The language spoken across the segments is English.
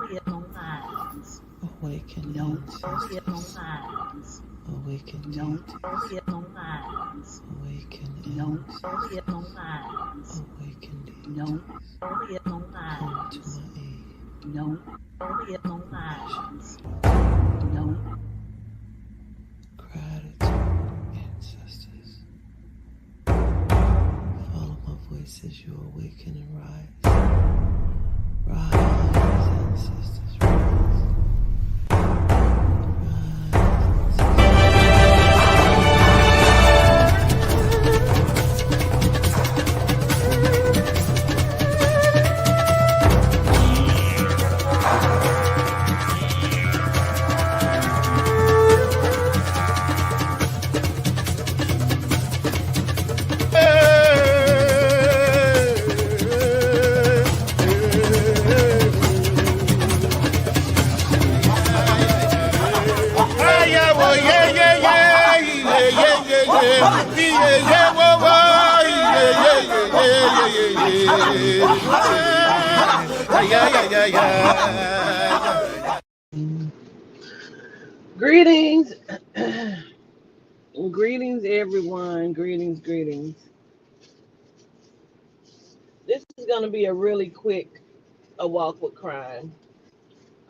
Awaken the ancestors. Awaken deities. Awaken elders. Awaken deities. Come to my aid. Gratitude, ancestors. Follow my voice as you awaken and rise. Rise, ancestors, rise. Greetings, greetings, everyone. Greetings. This is going to be a really quick walk with crime.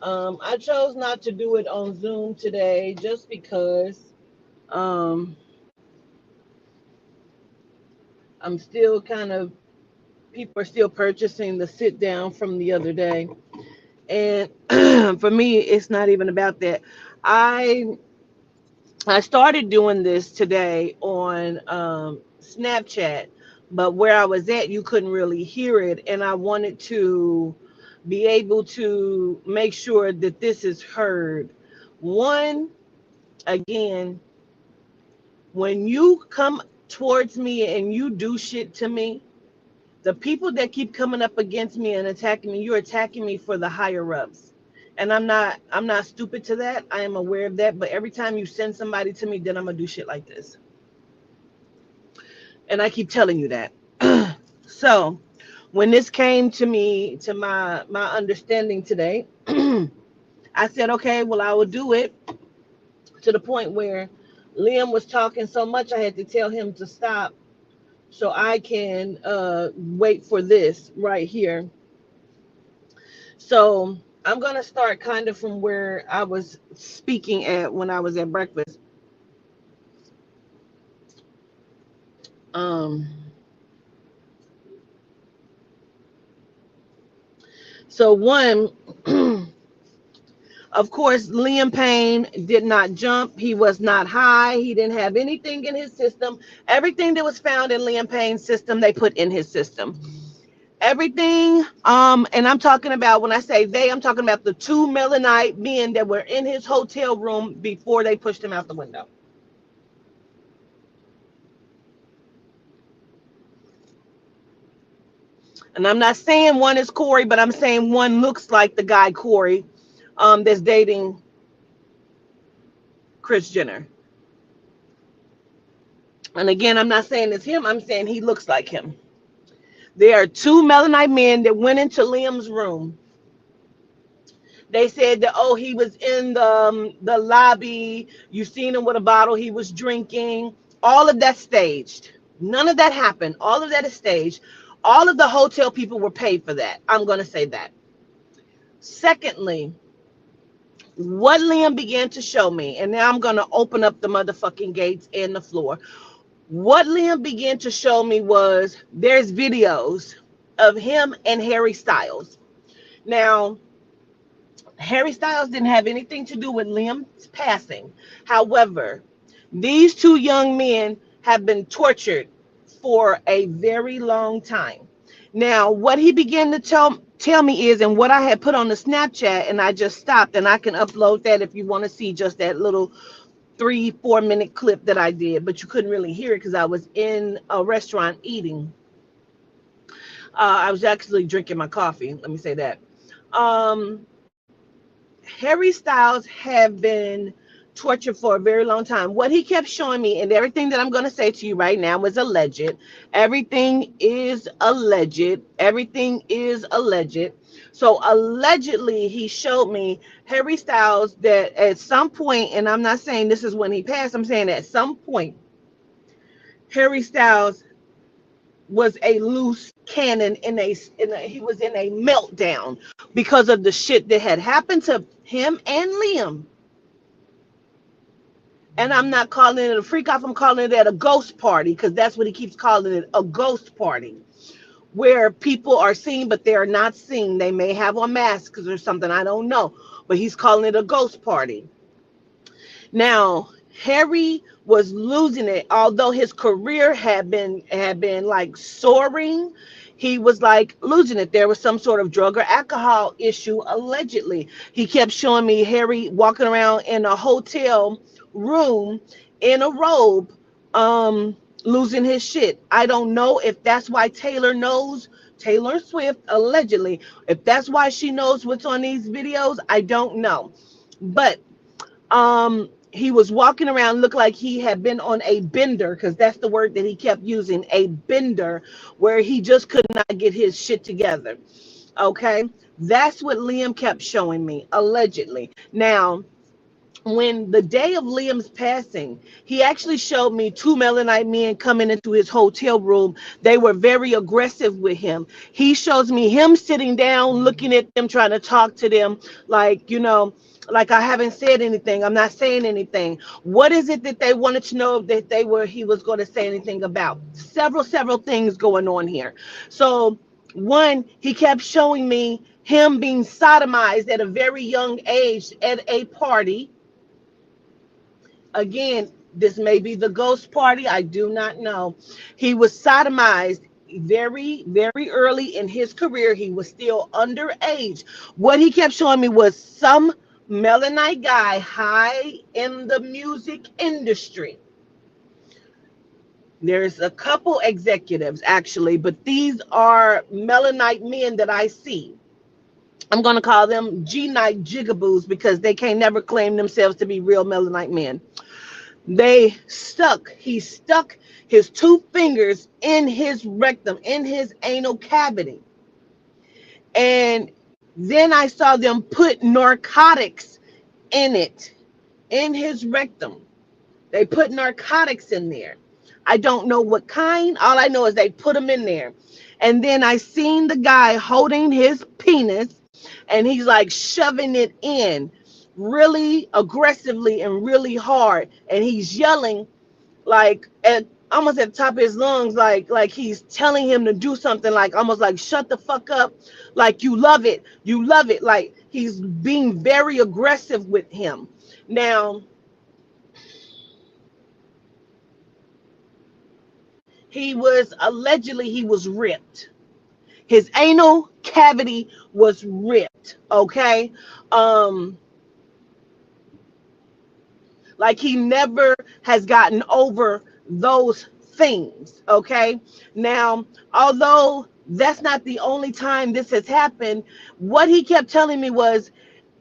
I chose not to do it on Zoom today just because I'm still people are still purchasing the sit down from the other day. And for me, it's not even about that. I started doing this today on Snapchat, but where I was at, you couldn't really hear it. And I wanted to be able to make sure that this is heard. One, again, when you come towards me and you do shit to me, the people that keep coming up against me and attacking me, you're attacking me for the higher ups. And I'm not stupid to that. I am aware of that. But every time you send somebody to me, then I'm gonna do shit like this. And I keep telling you that. So when this came to me, to my understanding today, I said, okay, well, I will do it, to the point where Liam was talking so much I had to tell him to stop so I can wait for this right here. So I'm going to start kind of from where I was speaking at when I was at breakfast. So one, of course, Liam Payne did not jump. He was not high. He didn't have anything in his system. Everything that was found in Liam Payne's system, they put in his system. Everything, and I'm talking about, when I say they, I'm talking about the two Melanite men that were in his hotel room before they pushed him out the window. And I'm not saying one is Corey, but I'm saying one looks like the guy Corey that's dating Kris Jenner. And again, I'm not saying it's him. I'm saying he looks like him. There are two Melanite men that went into Liam's room. They said that, oh, he was in the lobby. You seen him with a bottle. He was drinking. All of that staged. None of that happened. All of that is staged. All of the hotel people were paid for that. I'm going to say that. Secondly, what Liam began to show me, and now I'm going to open up the motherfucking gates and the floor. What Liam began to show me was there's videos of him and Harry Styles. Now, Harry Styles didn't have anything to do with Liam's passing. However, these two young men have been tortured for a very long time. Now, what he began to tell me is, and what I had put on the Snapchat, and I just stopped, and I can upload that if you want to see just that little 3-4 minute clip that I did, but you couldn't really hear it because I was in a restaurant eating. I was actually drinking my coffee. Let me say that. Harry Styles have been tortured for a very long time. What he kept showing me, and everything that I'm going to say to you right now is alleged. Everything is alleged. Everything is alleged. So allegedly, he showed me Harry Styles that at some point, and I'm not saying this is when he passed, I'm saying at some point, Harry Styles was a loose cannon he was in a meltdown because of the shit that had happened to him and Liam. And I'm not calling it a freak off, I'm calling it a ghost party because that's what he keeps calling it, a ghost party, where people are seen but they are not seen. They may have on masks or something, I don't know, but he's calling it a ghost party. Now, Harry was losing it, although his career had been like soaring. He was like losing it. There was some sort of drug or alcohol issue allegedly. He kept showing me Harry walking around in a hotel room in a robe, losing his shit. I don't know if that's why Taylor knows. Taylor Swift allegedly, if that's why she knows what's on these videos, I don't know. But he was walking around, looked like he had been on a bender, because that's the word that he kept using, a bender, where he just could not get his shit together. Okay, that's what Liam kept showing me allegedly. Now, when the day of Liam's passing, he actually showed me two Melanin men coming into his hotel room. They were very aggressive with him. He shows me him sitting down, looking at them, trying to talk to them, like, like I haven't said anything. I'm not saying anything. What is it that they wanted to know that he was going to say anything about? Several things going on here. So, one, he kept showing me him being sodomized at a very young age at a party. Again, this may be the ghost party. I do not know. He was sodomized very early in his career. He was still underage. What he kept showing me was some Melanite guy high in the music industry. There's a couple executives actually, but these are Melanite men that I see. I'm going to call them G-Night jigaboos because they can't never claim themselves to be real Melanite men. He stuck his two fingers in his rectum, in his anal cavity. And then I saw them put narcotics in it, in his rectum. They put narcotics in there. I don't know what kind. All I know is they put them in there. And then I seen the guy holding his penis and he's like shoving it in really aggressively and really hard. And he's yelling like at almost at the top of his lungs, like he's telling him to do something, like almost like shut the fuck up, like you love it, like he's being very aggressive with him. Now, he was ripped. His anal cavity was ripped. Okay. Like he never has gotten over those things. Okay. Now, although that's not the only time this has happened, what he kept telling me was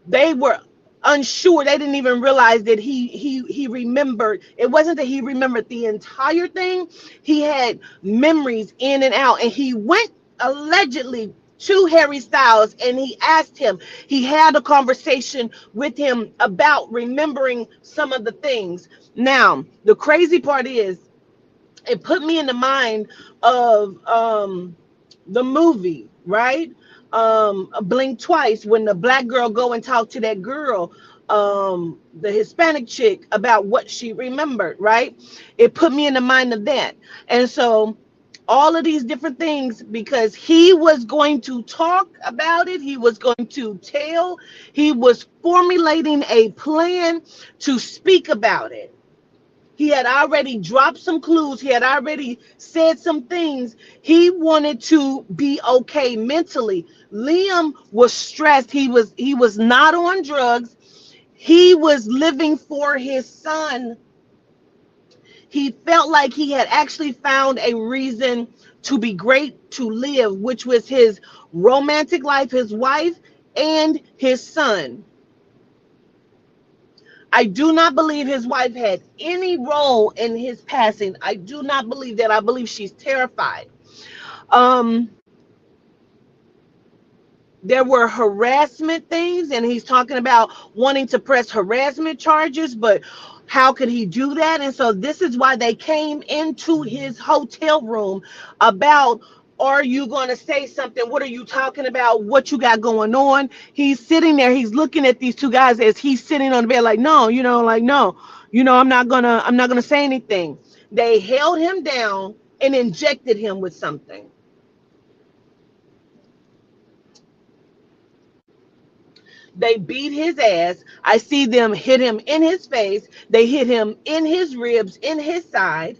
they were unsure. They didn't even realize that he remembered. It wasn't that he remembered the entire thing. He had memories in and out, and he went allegedly to Harry Styles and he asked him, he had a conversation with him about remembering some of the things. Now, the crazy part is it put me in the mind of the movie, right? Blink Twice, when the black girl go and talk to that girl, the Hispanic chick, about what she remembered, right? It put me in the mind of that. And so all of these different things, because he was going to talk about it, he was going to tell, he was formulating a plan to speak about it. He had already dropped some clues. He had already said some things. He wanted to be okay mentally. Liam was stressed. He was not on drugs. He was living for his son. He felt like he had actually found a reason to be great, to live, which was his romantic life, his wife, and his son. I do not believe his wife had any role in his passing. I do not believe that. I believe she's terrified. Um, There were harassment things, and he's talking about wanting to press harassment charges, but how could he do that? And so this is why they came into his hotel room about, are you going to say something? What are you talking about? What you got going on? He's sitting there, he's looking at these two guys as he's sitting on the bed like, no, like, no, I'm not gonna say anything. They held him down and injected him with something. They beat his ass. I see them hit him in his face. They hit him in his ribs, in his side.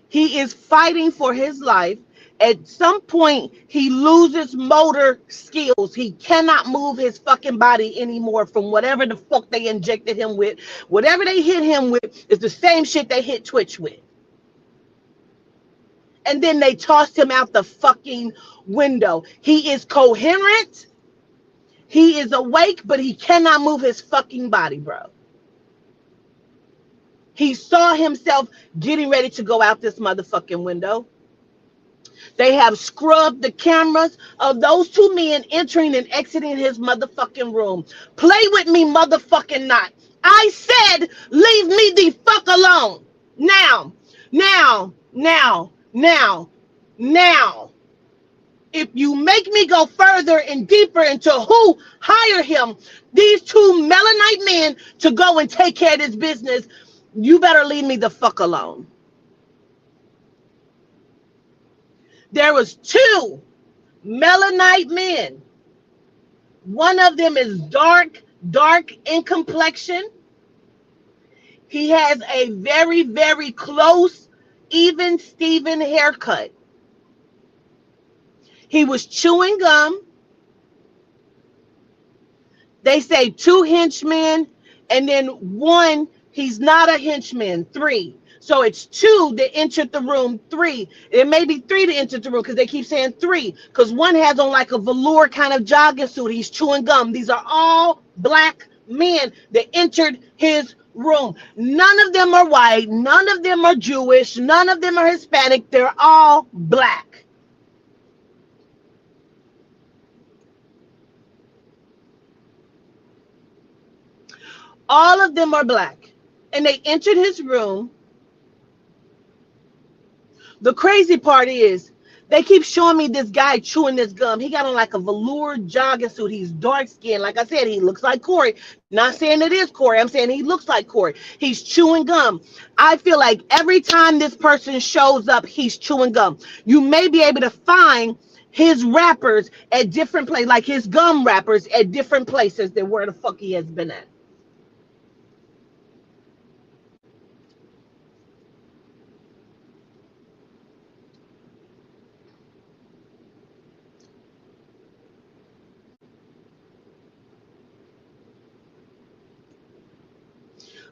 He is fighting for his life. At some point, he loses motor skills. He cannot move his fucking body anymore from whatever the fuck they injected him with. Whatever they hit him with is the same shit they hit Twitch with. And then they tossed him out the fucking window. He is coherent. He is awake, but he cannot move his fucking body, bro. He saw himself getting ready to go out this motherfucking window. They have scrubbed the cameras of those two men entering and exiting his motherfucking room. Play with me, motherfucking not. I said, leave me the fuck alone. Now, now, now, now, now. If you make me go further and deeper into who hired him, these two Melanite men, to go and take care of this business, you better leave me the fuck alone. There was two Melanite men. One of them is dark in complexion. He has a very, very close, even Steven haircut. He was chewing gum. They say two henchmen, and then one, he's not a henchman, three. So it's two that entered the room, three. It may be three that entered the room because they keep saying three, because one has on like a velour kind of jogging suit. He's chewing gum. These are all black men that entered his room. None of them are white. None of them are Jewish. None of them are Hispanic. They're all black. All of them are black. And they entered his room. The crazy part is they keep showing me this guy chewing this gum. He got on like a velour jogging suit. He's dark skinned. Like I said, he looks like Corey. Not saying it is Corey. I'm saying he looks like Corey. He's chewing gum. I feel like every time this person shows up, he's chewing gum. You may be able to find his wrappers at different places, like his gum wrappers at different places than where the fuck he has been at.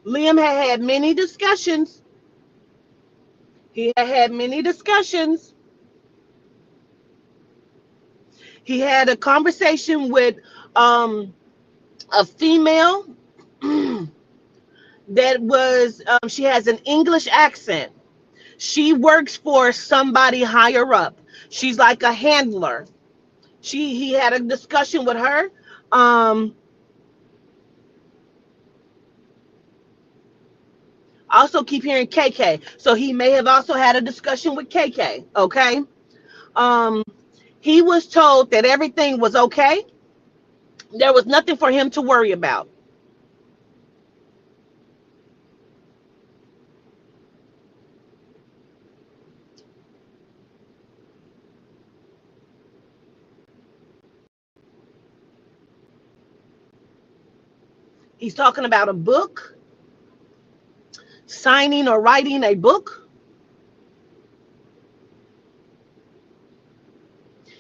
Liam had many discussions. He had many discussions. He had a conversation with a female that was, she has an English accent. She works for somebody higher up. She's like a handler. He had a discussion with her. Um, also keep hearing KK. So he may have also had a discussion with KK. Okay. Um, he was told that everything was okay. There was nothing for him to worry about. He's talking about a book, signing or writing a book.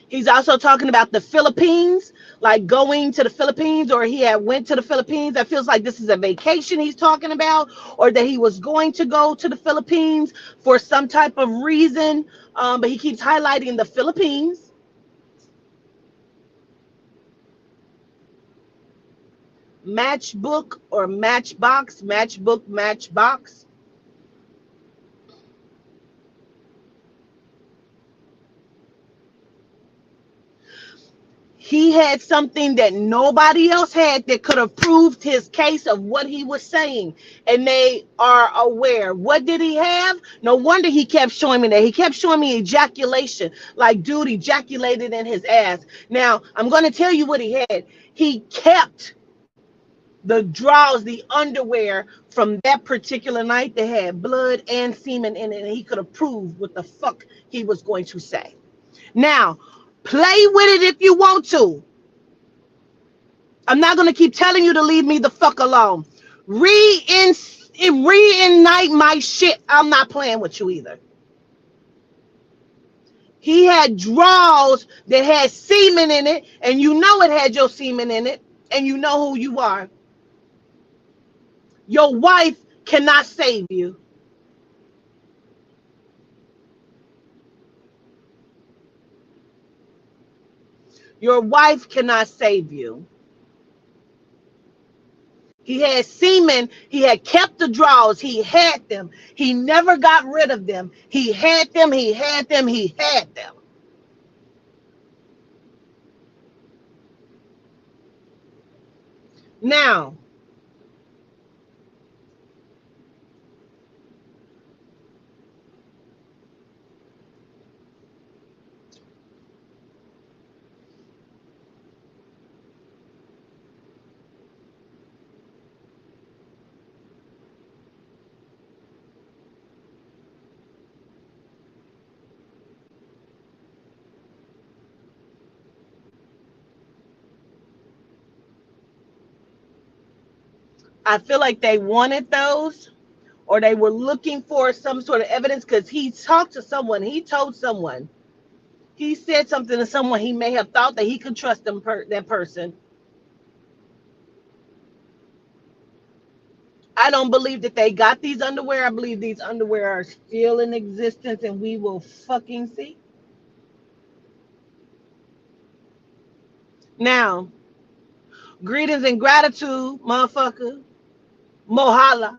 He's also talking about the Philippines, like going to the Philippines, or he had went to the Philippines. That feels like this is a vacation he's talking about, or that he was going to go to the Philippines for some type of reason. But he keeps highlighting the Philippines. Matchbook or matchbox, matchbook, matchbox. He had something that nobody else had that could have proved his case of what he was saying. And they are aware. What did he have? No wonder he kept showing me that. He kept showing me ejaculation, like dude ejaculated in his ass. Now, I'm going to tell you what he had. He kept the drawers, the underwear from that particular night that had blood and semen in it. And he could have proved what the fuck he was going to say. Now, play with it if you want to. I'm not going to keep telling you to leave me the fuck alone. Reignite my shit. I'm not playing with you either. He had drawers that had semen in it, and you know it had your semen in it, and you know who you are. Your wife cannot save you. Your wife cannot save you. He had semen. He had kept the drawers. He had them. He never got rid of them. He had them. He had them. He had them. Now, I feel like they wanted those, or they were looking for some sort of evidence because he talked to someone. He told someone. He said something to someone he may have thought that he could trust that person. I don't believe that they got these underwear. I believe these underwear are still in existence and we will fucking see. Now, greetings and gratitude, motherfucker. Mohala.